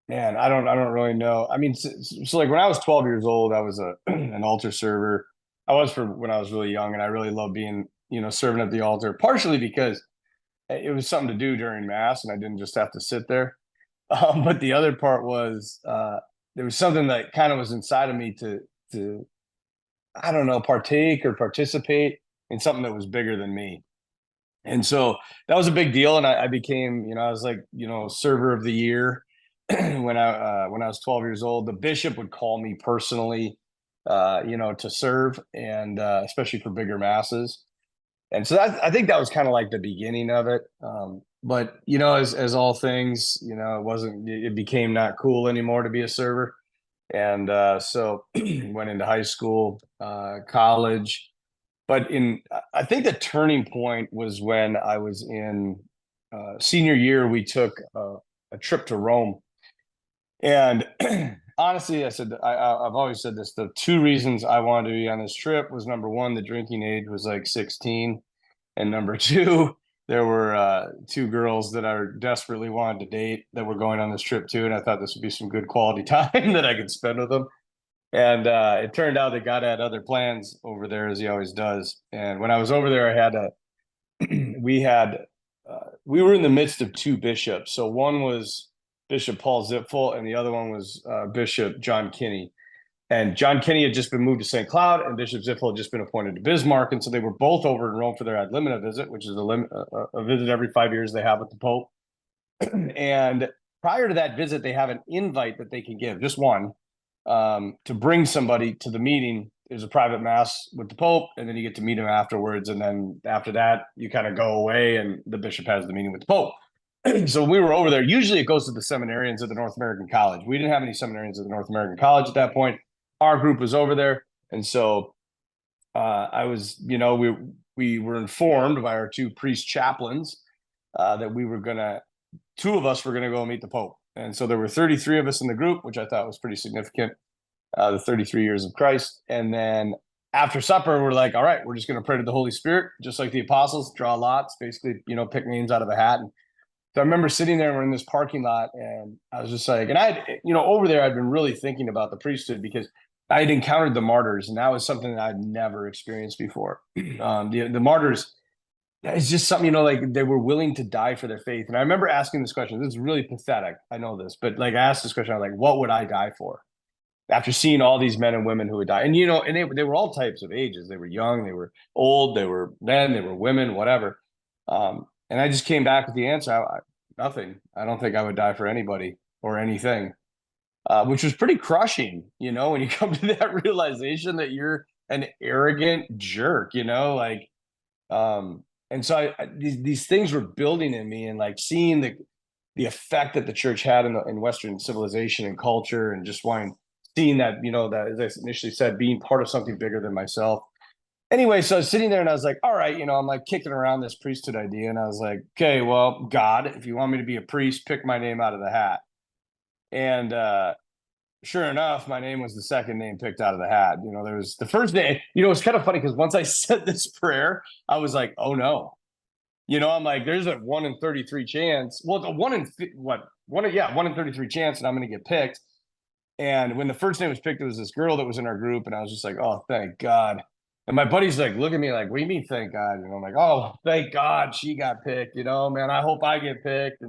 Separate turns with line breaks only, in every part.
Man, I don't really know. I mean, so like when I was 12 years old, I was a an altar server. I was for when I was really young, and I really loved being, serving at the altar, partially because it was something to do during mass, and I didn't just have to sit there. But the other part was there was something that kind of was inside of me to I don't know, partake or participate in something that was bigger than me. And so that was a big deal. And I became, I was like, server of the year when I was 12 years old. The bishop would call me personally, to serve, and especially for bigger masses. And so I think that was kind of like the beginning of it. But as all things, it became not cool anymore to be a server. And so went into high school, college. But I think the turning point was when I was in senior year. We took a trip to Rome, and honestly, I've always said this. The two reasons I wanted to be on this trip was number one, the drinking age was like 16, and number two, there were two girls that I desperately wanted to date that were going on this trip too, and I thought this would be some good quality time that I could spend with them. And it turned out that God had other plans over there, as he always does. And when I was over there, I had we had, we were in the midst of two bishops. So one was Bishop Paul Zipfel, and the other one was Bishop John Kinney. And John Kinney had just been moved to St. Cloud, and Bishop Zipfel had just been appointed to Bismarck. And so they were both over in Rome for their ad limina visit, which is a visit every 5 years they have with the Pope. And prior to that visit, they have an invite that they can give, just one, to bring somebody to the meeting. There's a private mass with the Pope, and then you get to meet him afterwards. And then after that, you kind of go away, and the bishop has the meeting with the Pope. So when we were over there, usually it goes to the seminarians at the North American College. We didn't have any seminarians at the North American College at that point. Our group was over there, and so I was, we were informed by our two priest chaplains that we were gonna, two of us were gonna go meet the Pope. And so there were 33 of us in the group, which I thought was pretty significant, the 33 years of Christ. And then after supper, we're like, all right, we're just going to pray to the Holy Spirit, just like the apostles, draw lots, basically, pick names out of a hat. And so I remember sitting there, we're in this parking lot, and I was just like, and over there, I'd been really thinking about the priesthood because I had encountered the martyrs, and that was something that I'd never experienced before. The martyrs, it's just something, like they were willing to die for their faith. And I remember asking this question. This is really pathetic. I know this, but like I asked this question, I was like, what would I die for? After seeing all these men and women who would die. And, and they were all types of ages. They were young, they were old, they were men, they were women, whatever. And I just came back with the answer. Nothing. I don't think I would die for anybody or anything, which was pretty crushing, when you come to that realization that you're an arrogant jerk, like, and so these things were building in me, and like seeing the effect that the church had in Western civilization and culture, and just seeing that, that, as I initially said, being part of something bigger than myself. Anyway, so I was sitting there and I was like, all right, I'm like kicking around this priesthood idea. And I was like, okay, well, God, if you want me to be a priest, pick my name out of the hat. And sure enough, my name was the second name picked out of the hat. There was the first name, it's kind of funny because once I said this prayer, I was like, oh no. I'm like, there's a 1 in 33 chance. Well, it's a 1 in what? 1 in 33 chance, and I'm going to get picked. And when the first name was picked, it was this girl that was in our group, and I was just like, oh, thank God. And my buddy's like, look at me like, what do you mean, thank God? I'm like, oh, thank God she got picked. Man, I hope I get picked.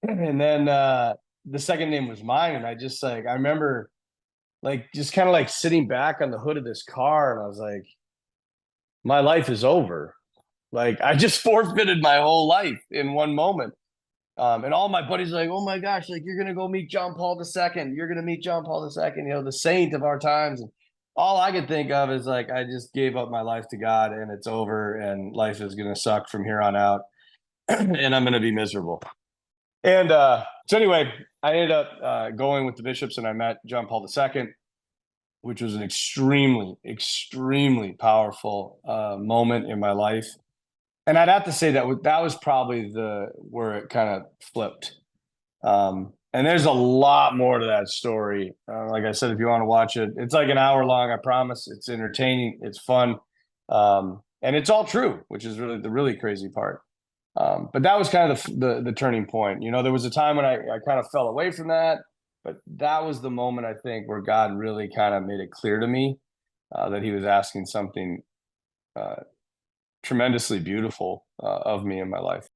And then the second name was mine, and I just like, I remember like just kind of like sitting back on the hood of this car, and I was like, my life is over. Like I just forfeited my whole life in one moment. And all my buddies are like, oh my gosh, like you're gonna go meet John Paul II. You're gonna meet John Paul II, the saint of our times. And all I could think of is like I just gave up my life to God, and it's over, and life is gonna suck from here on out, and I'm gonna be miserable. And so anyway, I ended up going with the bishops, and I met John Paul II, which was an extremely, extremely powerful moment in my life. And I'd have to say that was probably where it kind of flipped. And there's a lot more to that story. Like I said, if you want to watch it, it's like an hour long. I promise. It's entertaining. It's fun, and it's all true, which is really the really crazy part. But that was kind of the turning point. There was a time when I kind of fell away from that. But that was the moment I think where God really kind of made it clear to me that He was asking something uh, tremendously beautiful of me in my life.